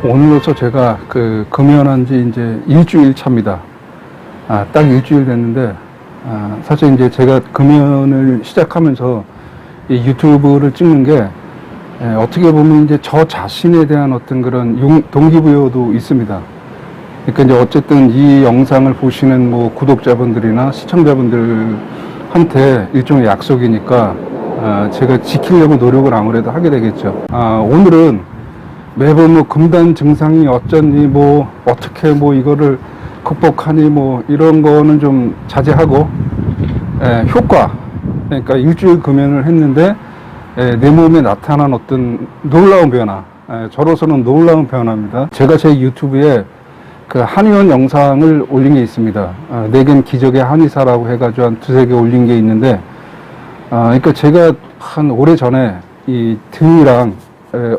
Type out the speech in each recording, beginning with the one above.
오늘로서 제가 금연한 지 이제 일주일 차입니다. 딱 일주일 됐는데, 사실 이제 제가 금연을 시작하면서 이 유튜브를 찍는 게, 어떻게 보면 이제 저 자신에 대한 어떤 그런 동기부여도 있습니다. 그러니까 이제 어쨌든 이 영상을 보시는 뭐 구독자분들이나 시청자분들한테 일종의 약속이니까, 제가 지키려고 노력을 아무래도 하게 되겠죠. 오늘은 매번 뭐 금단 증상이 어쩌니 뭐 어떻게 뭐 이거를 극복하니 뭐 이런 거는 좀 자제하고, 효과, 그러니까 일주일 금연을 했는데 내 몸에 나타난 어떤 놀라운 변화, 저로서는 놀라운 변화입니다. 제가 제 유튜브에 그 한의원 영상을 올린 게 있습니다. 내겐 기적의 한의사라고 해가지고 한 두세 개 올린 게 있는데, 그러니까 제가 한 오래전에 이 등이랑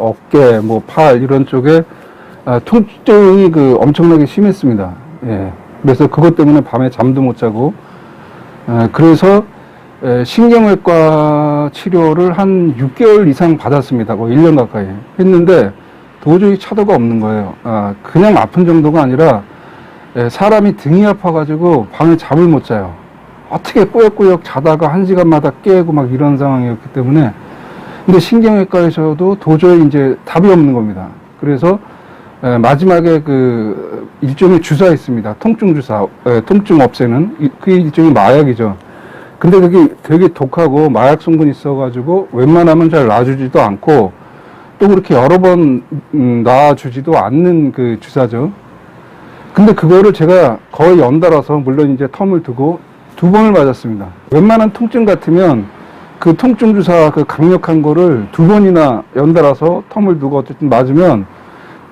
어깨, 뭐 팔 이런 쪽에 통증이 엄청나게 심했습니다. 예. 그래서 그것 때문에 밤에 잠도 못 자고, 그래서 신경외과 치료를 한 6개월 이상 받았습니다. 거의 1년 가까이 했는데 도저히 차도가 없는 거예요. 그냥 아픈 정도가 아니라 사람이 등이 아파가지고 밤에 잠을 못 자요. 어떻게 꾸역꾸역 자다가 1시간마다 깨고 막 이런 상황이었기 때문에. 근데 신경외과에서도 도저히 이제 답이 없는 겁니다. 그래서 마지막에 일종의 주사 있습니다. 통증 주사, 통증 없애는 그게 일종의 마약이죠. 근데 그게 되게 독하고 마약 성분이 있어가지고 웬만하면 잘 놔주지도 않고 또 그렇게 여러 번 놔주지도 않는 그 주사죠. 근데 그거를 제가 거의 연달아서, 물론 이제 텀을 두고 2번을 맞았습니다. 웬만한 통증 같으면 그 통증 주사 강력한 거를 2번이나 연달아서 텀을 두고 어쨌든 맞으면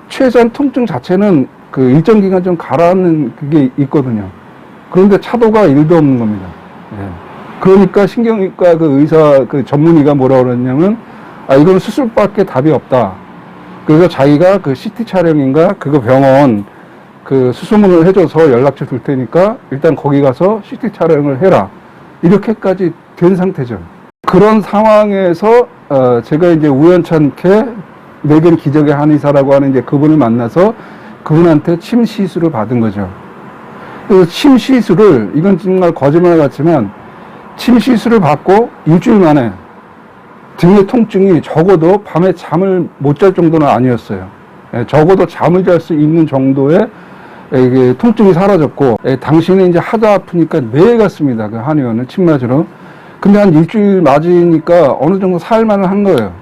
최소한 통증 자체는 일정 기간 좀 가라앉는 그게 있거든요. 그런데 차도가 1도 없는 겁니다. 예. 그러니까 신경외과 의사 전문의가 뭐라 그랬냐면, 이건 수술밖에 답이 없다. 그래서 자기가 CT 촬영인가 그거 병원 수소문을 해줘서 연락처 줄 테니까 일단 거기 가서 CT 촬영을 해라. 이렇게까지 된 상태죠. 그런 상황에서 제가 이제 우연찮게 내겐 기적의 한의사라고 하는 이제 그분을 만나서 그분한테 침 시술을 받은 거죠. 그래서 침 시술을, 이건 정말 거짓말 같지만 침 시술을 받고 일주일 만에 등의 통증이 적어도 밤에 잠을 못 잘 정도는 아니었어요. 적어도 잠을 잘 수 있는 정도의 이게 통증이 사라졌고, 당신은 이제 하도 아프니까 매일 갔습니다. 그 한의원을 침 맞으러. 근데 한 일주일 맞으니까 어느 정도 살만을 한 거예요.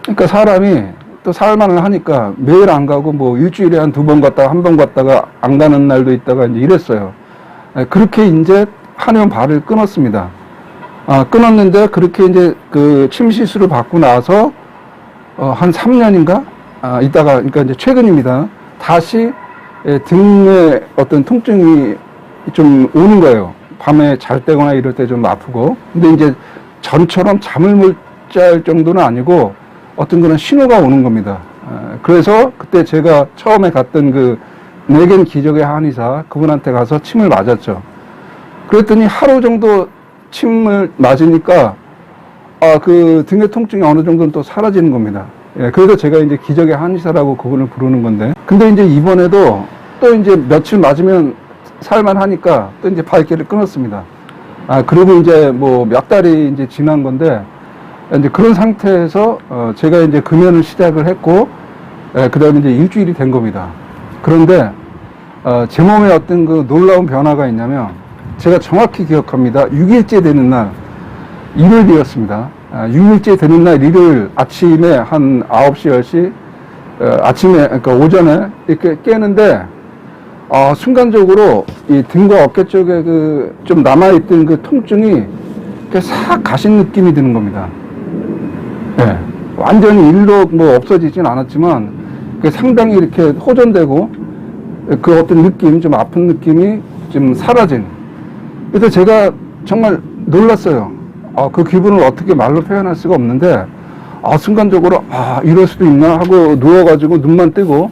그러니까 사람이 또 살만을 하니까 매일 안 가고 뭐 일주일에 한 2번 갔다가 1번 갔다가 안 가는 날도 있다가 이제 이랬어요. 그렇게 이제 한의원 발을 끊었습니다. 끊었는데 그렇게 이제 침 시술을 받고 나서 한 3년인가 있다가, 그러니까 이제 최근입니다. 다시 등에 어떤 통증이 좀 오는 거예요. 밤에 잘 때거나 이럴 때 좀 아프고. 근데 이제 전처럼 잠을 못 잘 정도는 아니고 어떤 그런 신호가 오는 겁니다. 그래서 그때 제가 처음에 갔던 내겐 기적의 한의사 그분한테 가서 침을 맞았죠. 그랬더니 하루 정도 침을 맞으니까 등의 통증이 어느 정도는 또 사라지는 겁니다. 그래서 제가 이제 기적의 한의사라고 그분을 부르는 건데, 근데 이제 이번에도 또 이제 며칠 맞으면 살만하니까 또 이제 발길을 끊었습니다. 그리고 이제 뭐 몇 달이 이제 지난 건데, 이제 그런 상태에서 제가 이제 금연을 시작을 했고, 그 다음에 이제 일주일이 된 겁니다. 그런데 제 몸에 어떤 놀라운 변화가 있냐면, 제가 정확히 기억합니다. 6일째 되는 날, 일요일이었습니다. 6일째 되는 날 일요일 아침에 한 9시, 10시, 아침에, 그러니까 오전에 이렇게 깨는데, 순간적으로 이 등과 어깨 쪽에 좀 남아있던 통증이 이렇게 싹 가신 느낌이 드는 겁니다. 예. 완전히 일로 뭐 없어지진 않았지만, 상당히 이렇게 호전되고, 어떤 느낌, 좀 아픈 느낌이 좀 사라진. 그래서 제가 정말 놀랐어요. 그 기분을 어떻게 말로 표현할 수가 없는데, 순간적으로, 이럴 수도 있나 하고 누워가지고 눈만 뜨고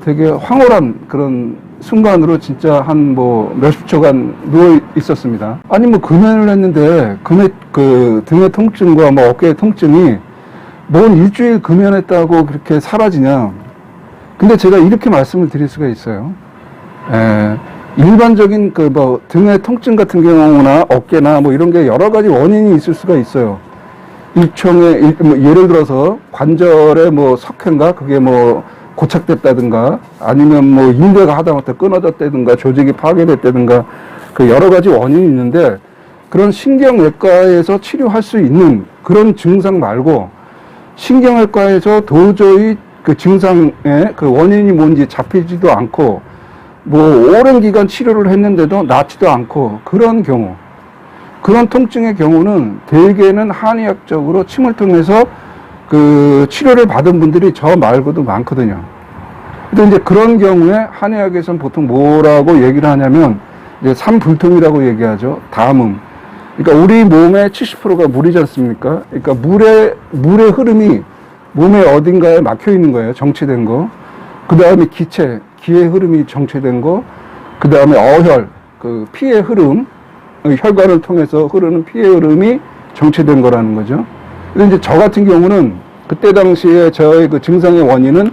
되게 황홀한 그런 순간으로 진짜 한 몇십 초간 누워 있었습니다. 아니 뭐 금연을 했는데 등의 통증과 어깨의 통증이 뭔 일주일 금연했다고 그렇게 사라지냐. 근데 제가 이렇게 말씀을 드릴 수가 있어요. 일반적인 그 뭐 등의 통증 같은 경우나 어깨나 뭐 이런 게 여러 가지 원인이 있을 수가 있어요. 일종의 뭐 예를 들어서 관절에 뭐 석회인가 그게 뭐 고착됐다든가 아니면 뭐 인대가 하다못해 끊어졌다든가 조직이 파괴됐다든가 그 여러 가지 원인이 있는데 그런 신경외과에서 치료할 수 있는 그런 증상 말고 신경외과에서 도저히 그 증상의 그 원인이 뭔지 잡히지도 않고 뭐 오랜 기간 치료를 했는데도 낫지도 않고 그런 경우, 그런 통증의 경우는 대개는 한의학적으로 침을 통해서 그 치료를 받은 분들이 저 말고도 많거든요. 근데 이제 그런 경우에 한의학에서는 보통 뭐라고 얘기를 하냐면 이제 삼불통이라고 얘기하죠. 담음. 그러니까 우리 몸의 70%가 물이지 않습니까? 그러니까 물의 흐름이 몸의 어딘가에 막혀 있는 거예요. 정체된 거. 그 다음에 기의 흐름이 정체된 거. 그 다음에 어혈, 그 피의 흐름, 혈관을 통해서 흐르는 피의 흐름이 정체된 거라는 거죠. 근데 이제 저 같은 경우는 그때 당시에 저의 그 증상의 원인은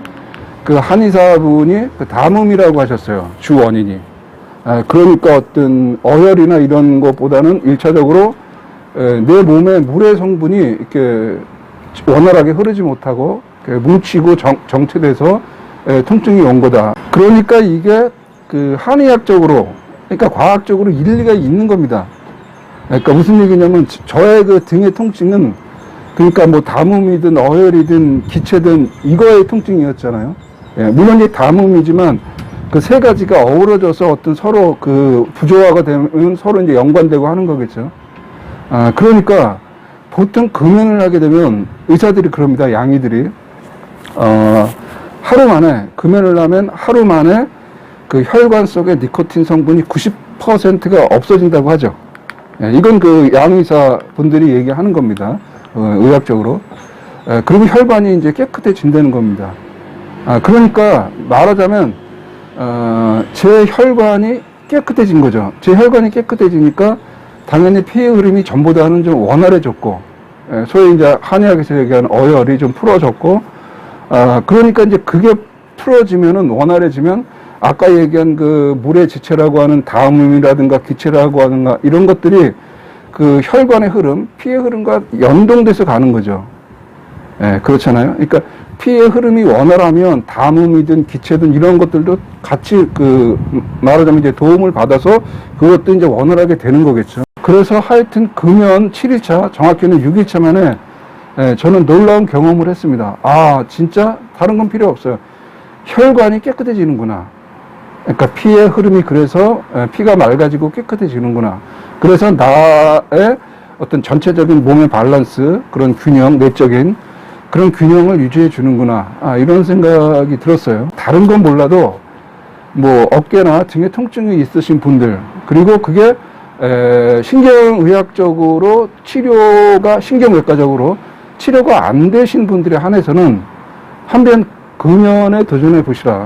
그 한의사분이 그 담음이라고 하셨어요. 주 원인이. 그러니까 어떤 어혈이나 이런 것보다는 1차적으로 내 몸에 물의 성분이 이렇게 원활하게 흐르지 못하고 뭉치고 정체돼서 통증이 온 거다. 그러니까 이게 그 한의학적으로, 그러니까 과학적으로 일리가 있는 겁니다. 그러니까 무슨 얘기냐면 저의 그 등의 통증은 그러니까 뭐 담음이든 어혈이든 기체든 이거의 통증이었잖아요. 물론 이게 담음이지만 그 세 가지가 어우러져서 어떤 서로 그 부조화가 되면 서로 이제 연관되고 하는 거겠죠. 그러니까 보통 금연을 하게 되면 의사들이 그럽니다. 양의들이. 하루 만에, 금연을 하면 하루 만에 그 혈관 속에 니코틴 성분이 90%가 없어진다고 하죠. 이건 그 양의사 분들이 얘기하는 겁니다. 의학적으로. 그러면 혈관이 이제 깨끗해진다는 겁니다. 그러니까 말하자면 제 혈관이 깨끗해진 거죠. 제 혈관이 깨끗해지니까 당연히 피의 흐름이 전보다는 좀 원활해졌고, 소위 이제 한의학에서 얘기하는 어혈이 좀 풀어졌고, 그러니까 이제 그게 풀어지면은 원활해지면 아까 얘기한 그 물의 지체라고 하는 담음이라든가 기체라고 하는가 이런 것들이 그 혈관의 흐름, 피의 흐름과 연동돼서 가는 거죠. 그렇잖아요. 그러니까 피의 흐름이 원활하면 담음이든 기체든 이런 것들도 같이 그 말하자면 이제 도움을 받아서 그것도 이제 원활하게 되는 거겠죠. 그래서 하여튼 금연 7일차, 정확히는 6일차 만에 저는 놀라운 경험을 했습니다. 진짜 다른 건 필요 없어요. 혈관이 깨끗해지는구나. 그러니까 피의 흐름이 그래서 피가 맑아지고 깨끗해지는구나. 그래서 나의 어떤 전체적인 몸의 밸런스, 그런 균형, 내적인 그런 균형을 유지해 주는구나. 이런 생각이 들었어요. 다른 건 몰라도 뭐 어깨나 등에 통증이 있으신 분들, 그리고 그게 신경의학적으로 치료가, 신경외과적으로 치료가 안 되신 분들에 한해서는 한번 금연에 도전해 보시라.